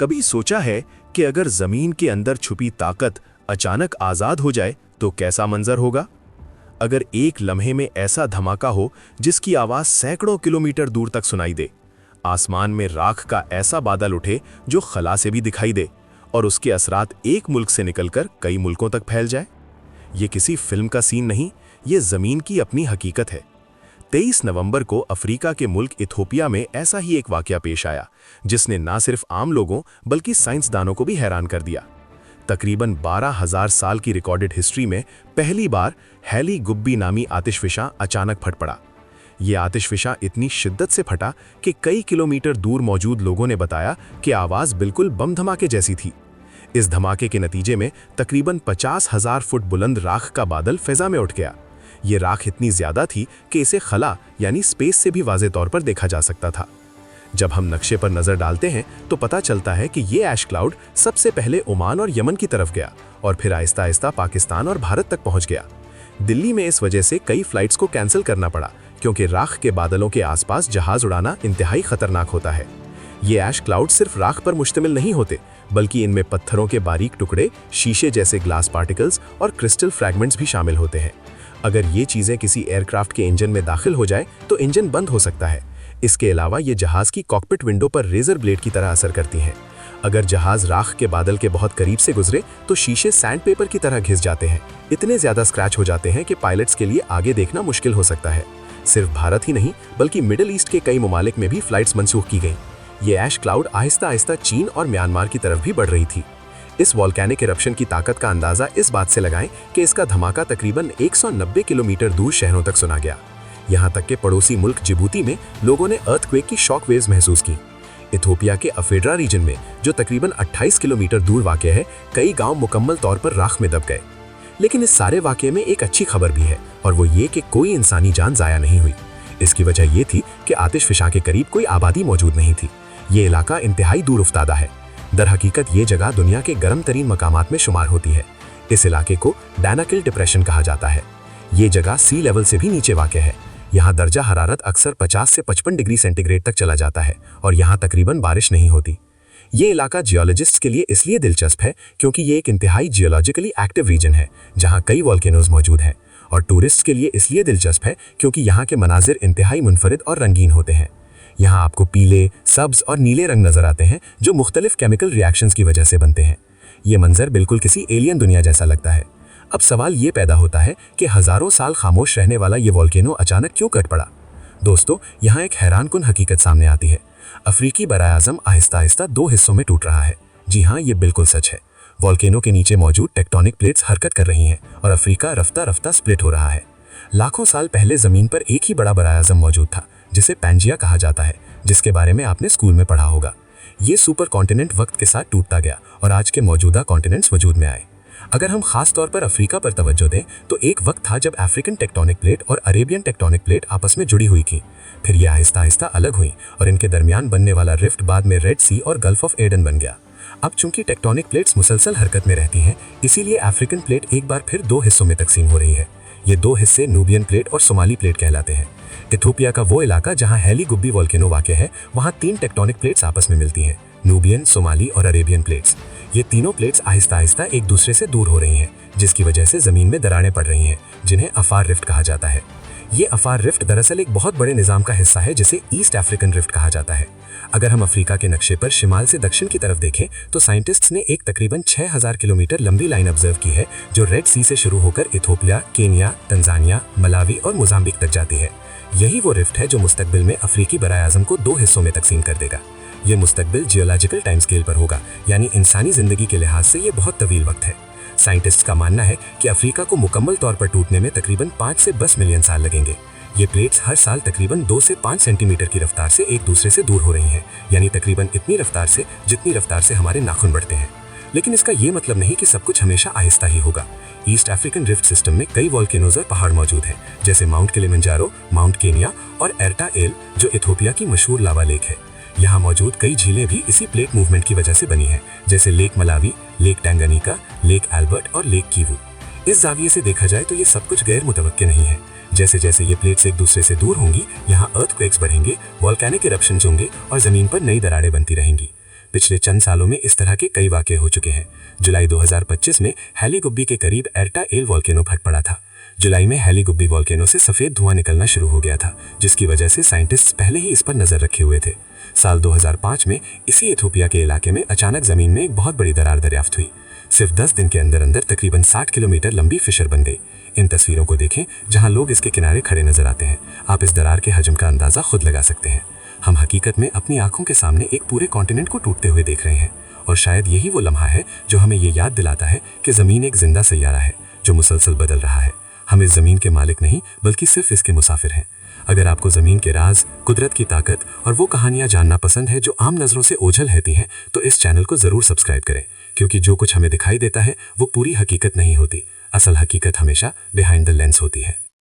कभी सोचा है कि अगर जमीन के अंदर छुपी ताकत अचानक आजाद हो जाए तो कैसा मंजर होगा? अगर एक लम्हे में ऐसा धमाका हो जिसकी आवाज सैकड़ों किलोमीटर दूर तक सुनाई दे, आसमान में राख का ऐसा बादल उठे जो खला से भी दिखाई दे और उसके असरात एक मुल्क से निकलकर कई मुल्कों तक फैल जाए। ये किसी फिल्म का सीन नहीं, ये जमीन की अपनी हकीकत है। 23 नवंबर को अफ्रीका के मुल्क इथोपिया में ऐसा ही एक वाकया पेश आया जिसने न सिर्फ आम लोगों बल्कि साइंसदानों को भी हैरान कर दिया। तकरीबन 12,000 साल की रिकॉर्डेड हिस्ट्री में पहली बार हैली गुब्बी नामी आतिशफिशा अचानक फट पड़ा। ये आतिशफिशा इतनी शिद्दत से फटा कि कई किलोमीटर दूर मौजूद लोगों ने बताया कि आवाज़ बिल्कुल बम धमाके जैसी थी। इस धमाके के नतीजे में तकरीबन 50,000 फुट बुलंद राख का बादल फिजा में उठ गया। ये राख इतनी ज्यादा थी कि इसे खला यानी स्पेस से भी वाज़े तौर पर देखा जा सकता था। जब हम नक्शे पर नजर डालते हैं तो पता चलता है कि ये ऐश क्लाउड सबसे पहले ओमान और यमन की तरफ गया और फिर आहिस्ता आहिस्ता पाकिस्तान और भारत तक पहुंच गया। दिल्ली में इस वजह से कई फ्लाइट्स को कैंसिल करना पड़ा क्योंकि राख के बादलों के आसपास जहाज उड़ाना इंतहाई खतरनाक होता है। ये ऐश क्लाउड सिर्फ राख पर मुश्तमिल नहीं होते बल्कि इनमें पत्थरों के बारीक टुकड़े, शीशे जैसे ग्लास पार्टिकल्स और क्रिस्टल फ्रैगमेंट्स भी शामिल होते हैं। अगर ये चीजें किसी एयरक्राफ्ट के इंजन में दाखिल हो जाए तो इंजन बंद हो सकता है। इसके अलावा ये जहाज की कॉकपिट विंडो पर रेजर ब्लेड की तरह असर करती हैं। अगर जहाज राख के बादल के बहुत करीब से गुजरे तो शीशे सैंडपेपर की तरह घिस जाते हैं। इतने ज्यादा स्क्रैच हो जाते हैं कि पायलट्स के लिए आगे देखना मुश्किल हो सकता है। सिर्फ भारत ही नहीं बल्कि मिडिल ईस्ट के कई ममालिक में भी फ्लाइट्स मनसूख की गई। ये ऐश क्लाउड आहिस्ता आहिस्ता चीन और म्यांमार की तरफ भी बढ़ रही थी। इस वॉल्केनिक इरप्शन की ताकत का अंदाजा इस बात से लगाएं कि इसका धमाका तकरीबन 190 किलोमीटर दूर शहरों तक सुना गया। यहाँ तक कि पड़ोसी मुल्क जिबूती में लोगों ने अर्थक्वेक की शॉक वेव्स महसूस की। इथोपिया के अफेड्रा रीजन में जो तकरीबन 28 किलोमीटर दूर वाक़ है, कई गांव मुकम्मल तौर पर राख में दब गए। लेकिन इस सारे वाक़े में एक अच्छी खबर भी है और वो ये कि कोई इंसानी जान ज़ाया नहीं हुई। इसकी वजह ये थी कि आतिशफिशा के करीब कोई आबादी मौजूद नहीं थी। ये इलाका इंतहाई दूर उफ्तादा है। दर हकीकत ये जगह दुनिया के गर्म तरीन मकामात में शुमार होती है। इस इलाके को डैनाकिल डिप्रेशन कहा जाता है। ये जगह सी लेवल से भी नीचे वाक़ है। यहाँ दर्जा हरारत अक्सर 50 से 55 डिग्री सेंटीग्रेड तक चला जाता है और यहाँ तकरीबन बारिश नहीं होती। ये इलाका जियोलॉजिस्ट्स के लिए इसलिए दिलचस्प है क्योंकि ये एक इंतहाई जियोलॉजिकली एक्टिव रीजन है जहाँ कई वॉल्केनोज मौजूद हैं, और टूरिस्ट्स के लिए इसलिए दिलचस्प है क्योंकि यहाँ के मनाजिर इंतहाई मुनफरिद और रंगीन होते हैं। यहाँ आपको पीले, सब्ज और नीले रंग नजर आते हैं जो मुख्तलिफ केमिकल रिएक्शंस की वजह से बनते हैं। ये मंजर बिल्कुल किसी एलियन दुनिया जैसा लगता है। अब सवाल ये पैदा होता है कि हजारों साल खामोश रहने वाला ये वॉल्केनो अचानक क्यों कट पड़ा? दोस्तों, यहाँ एक हैरानकुन हकीकत सामने आती है। अफ्रीकी बराआज़म आहिस्ता आहिस्ता दो हिस्सों में टूट रहा है। जी हाँ, ये बिल्कुल सच है। वॉल्केनो के नीचे मौजूद टेक्टोनिक प्लेट्स हरकत कर रही हैं और अफ्रीका रफ्ता रफ्ता स्प्लिट हो रहा है। लाखों साल पहले जमीन पर एक ही बड़ा बराआज़म मौजूद था जिसे पैंजिया कहा जाता है, जिसके बारे में आपने स्कूल में पढ़ा होगा। ये सुपर कॉन्टिनेंट वक्त के साथ टूटता गया और आज के मौजूदा कॉन्टिनेंट्स वजूद में आए। अगर हम खास तौर पर अफ्रीका पर तवज्जो दें तो एक वक्त था जब अफ्रीकन टेक्टोनिक प्लेट और अरेबियन टेक्टोनिक प्लेट आपस में जुड़ी हुई थी। फिर ये आहिस्ता आहिस्ता अलग हुई और इनके दरमियान बनने वाला रिफ्ट बाद में रेड सी और गल्फ ऑफ एडन बन गया। अब चूंकि टेक्टोनिक प्लेट्स मुसलसल हरकत में रहती हैं, इसीलिए अफ्रीकन प्लेट एक बार फिर दो हिस्सों में तकसीम हो रही है। ये दो हिस्से नूबियन प्लेट और सोमाली प्लेट कहलाते हैं। इथोपिया का वो इलाका जहाँ हैली गुब्बी वॉल्केनो वाक़ है, वहाँ 3 टेक्टोनिक प्लेट्स आपस में मिलती हैं, नूबियन, सोमाली और अरेबियन प्लेट्स। ये तीनों प्लेट्स आहिस्ता आहिस्ता एक दूसरे से दूर हो रही हैं, जिसकी वजह से ज़मीन में दरारें पड़ रही हैं, जिन्हें अफार रिफ्ट कहा जाता है। ये अफार रिफ्ट दरअसल एक बहुत बड़े निज़ाम का हिस्सा है जिसे ईस्ट अफ्रीकन रिफ्ट कहा जाता है। अगर हम अफ्रीका के नक्शे पर शिमाल से दक्षिण की तरफ देखें तो साइंटिस्ट्स ने एक तकरीबन 6000 किलोमीटर लंबी लाइन ऑब्जर्व की है जो रेड सी से शुरू होकर इथोपिया, केन्या, तंजानिया, मलावी और मोजाम्बिक तक जाती है। यही वो रिफ्ट है जो मुस्तकबिल में अफ्रीकी बराआज़म को 2 हिस्सों में तकसीम कर देगा। ये मुस्तकबिल जियोलॉजिकल टाइम स्केल पर होगा, यानी इंसानी जिंदगी के लिहाज से ये बहुत तवील वक्त है। साइंटिस्ट्स का मानना है कि अफ्रीका को मुकम्मल तौर पर टूटने में तकरीबन 5 से 10 मिलियन साल लगेंगे। ये प्लेट्स हर साल तकरीबन 2 से 5 सेंटीमीटर की रफ्तार से एक दूसरे से दूर हो रही हैं, यानी तकरीबन इतनी रफ्तार से जितनी रफ्तार से हमारे नाखून बढ़ते हैं। लेकिन इसका ये मतलब नहीं कि सब कुछ हमेशा आहिस्ता ही होगा। ईस्ट अफ्रीकन रिफ्ट सिस्टम में कई वॉल्केनोज और पहाड़ मौजूद हैं, जैसे माउंट किलिमंजारो, माउंट केनिया और एर्टा एल, जो इथोपिया की मशहूर लावा लेक है। यहाँ मौजूद कई झीलें भी इसी प्लेट मूवमेंट की वजह से बनी हैं, जैसे lake Malawi, lake Tanganyika, lake Albert और लेक कीवू। इस जाविये से देखा जाए तो ये सब कुछ गैर मुतवक्के नहीं है। जैसे जैसे ये प्लेट्स एक दूसरे से दूर होंगी, यहाँ अर्थक्वेक्स बढ़ेंगे, वॉल्केनिक इरप्शंस होंगे और जमीन पर नई दरारें बनती रहेंगी। पिछले चंद सालों में इस तरह के कई वाक़ये हो चुके हैं। जुलाई 2025 में हैली गुब्बी के करीब एर्टा एल वॉल्केनो फट पड़ा था। जुलाई में हैली गुब्बी वॉल्केनो से सफ़ेद धुआं निकलना शुरू हो गया था, जिसकी वजह से साइंटिस्ट्स पहले ही इस पर नज़र रखे हुए थे। साल 2005 में इसी इथोपिया के इलाके में अचानक ज़मीन में एक बहुत बड़ी दरार दरियाफ्त हुई। सिर्फ 10 दिन के अंदर अंदर तकरीबन 60 किलोमीटर लंबी फिशर बन गई। इन तस्वीरों को देखें जहां लोग इसके किनारे खड़े नजर आते हैं। आप इस दरार के हजम का अंदाज़ा खुद लगा सकते हैं। हम हकीकत में अपनी आंखों के सामने एक पूरे कॉन्टिनेंट को टूटते हुए देख रहे हैं, और शायद यही वो लम्हा है जो हमें ये याद दिलाता है कि ज़मीन एक जिंदा सैयारा है जो मुसलसल बदल रहा है। हम इस ज़मीन के मालिक नहीं बल्कि सिर्फ इसके मुसाफिर हैं। अगर आपको ज़मीन के राज, कुदरत की ताकत और वो कहानियाँ जानना पसंद है जो आम नज़रों से ओझल रहती हैं, तो इस चैनल को ज़रूर सब्सक्राइब करें, क्योंकि जो कुछ हमें दिखाई देता है वो पूरी हकीकत नहीं होती। असल हकीकत हमेशा बिहाइंड द लेंस होती है।